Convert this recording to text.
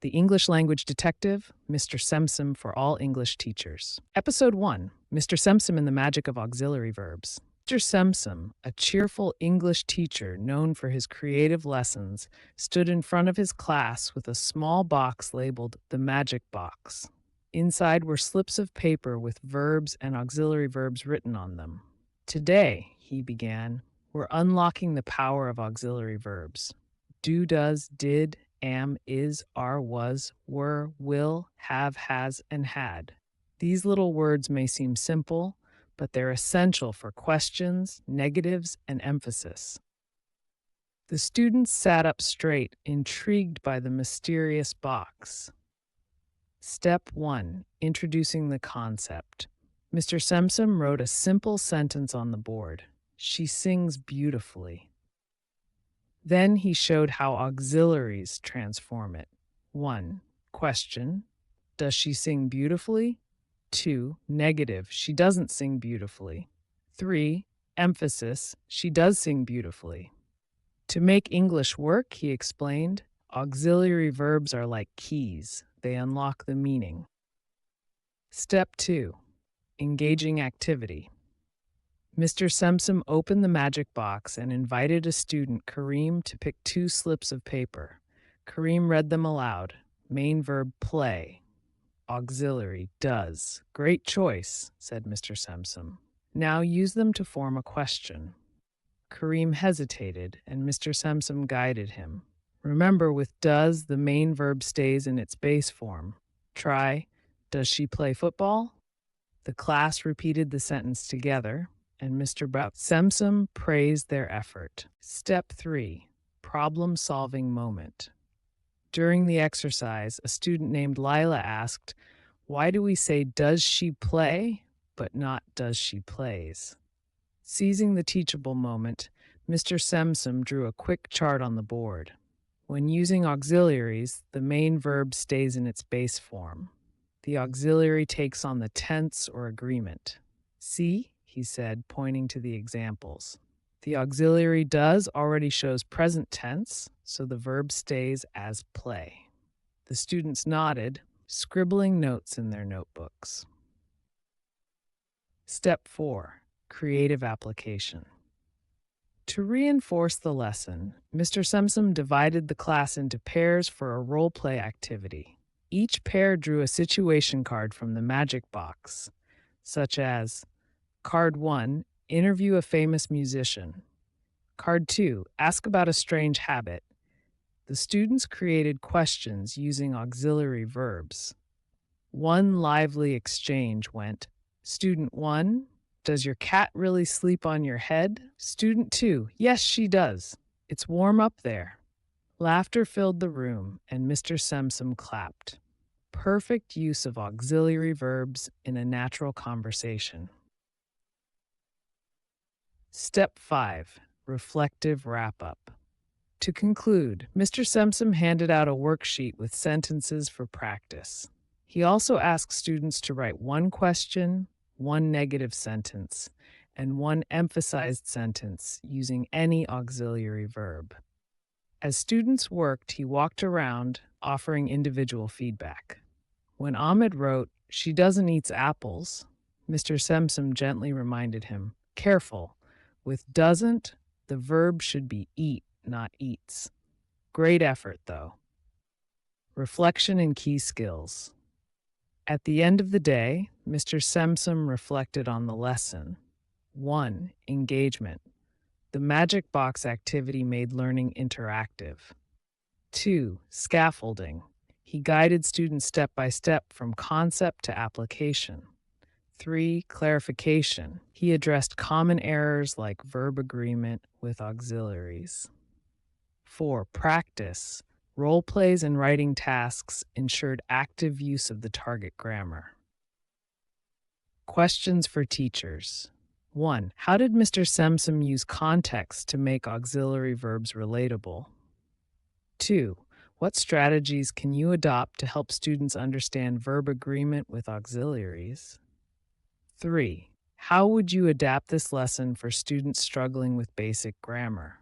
The English Language Detective, Mr. Semsem for all English teachers. Episode 1, Mr. Semsem and the Magic of Auxiliary Verbs. Mr. Semsem, a cheerful English teacher known for his creative lessons, stood in front of his class with a small box labeled the Magic Box. Inside were slips of paper with verbs and auxiliary verbs written on them. Today, he began, we're unlocking the power of auxiliary verbs. Do, does, did, am, is, are, was, were, will, have, has, and had. These little words may seem simple, but they're essential for questions, negatives, and emphasis. The students sat up straight, intrigued by the mysterious box. Step 1. Introducing the concept. Mr. Semsem wrote a simple sentence on the board. She sings beautifully. Then he showed how auxiliaries transform it. 1. Question. Does she sing beautifully? 2. Negative. She doesn't sing beautifully. 3. Emphasis. She does sing beautifully. To make English work, he explained, auxiliary verbs are like keys. They unlock the meaning. Step 2. Engaging activity. Mr. Semsem opened the magic box and invited a student, Kareem, to pick 2 slips of paper. Kareem read them aloud. Main verb, play. Auxiliary, does. Great choice, said Mr. Semsem. Now use them to form a question. Kareem hesitated, and Mr. Semsem guided him. Remember, with does, the main verb stays in its base form. Try, does she play football? The class repeated the sentence together, and Mr. Semsem praised their effort. Step 3. Problem-solving moment. During the exercise, a student named Lila asked, why do we say does she play, but not does she plays? Seizing the teachable moment, Mr. Semsem drew a quick chart on the board. When using auxiliaries, the main verb stays in its base form. The auxiliary takes on the tense or agreement. See, he said, pointing to the examples. The auxiliary does already shows present tense, so the verb stays as play. The students nodded, scribbling notes in their notebooks. Step 4. Creative application. To reinforce the lesson, Mr. Semsem divided the class into pairs for a role-play activity. Each pair drew a situation card from the magic box, such as Card 1, interview a famous musician. Card 2, ask about a strange habit. The students created questions using auxiliary verbs. One lively exchange went, Student 1, does your cat really sleep on your head? Student 2, yes, she does. It's warm up there. Laughter filled the room, and Mr. Semsem clapped. Perfect use of auxiliary verbs in a natural conversation. Step 5. Reflective wrap-up. To conclude, Mr. Semsem handed out a worksheet with sentences for practice. He also asked students to write 1 question, 1 negative sentence, and 1 emphasized sentence using any auxiliary verb. As students worked, he walked around, offering individual feedback. When Ahmed wrote, she doesn't eat apples, Mr. Semsem gently reminded him, careful, with doesn't, the verb should be eat, not eats. Great effort, though. Reflection and key skills. At the end of the day, Mr. Semsem reflected on the lesson. 1. Engagement. The magic box activity made learning interactive. 2. Scaffolding. He guided students step by step from concept to application. 3. Clarification. He addressed common errors like verb agreement with auxiliaries. 4. Practice. Role plays and writing tasks ensured active use of the target grammar. Questions for teachers. 1. How did Mr. Semsem use context to make auxiliary verbs relatable? 2. What strategies can you adopt to help students understand verb agreement with auxiliaries? 3. How would you adapt this lesson for students struggling with basic grammar?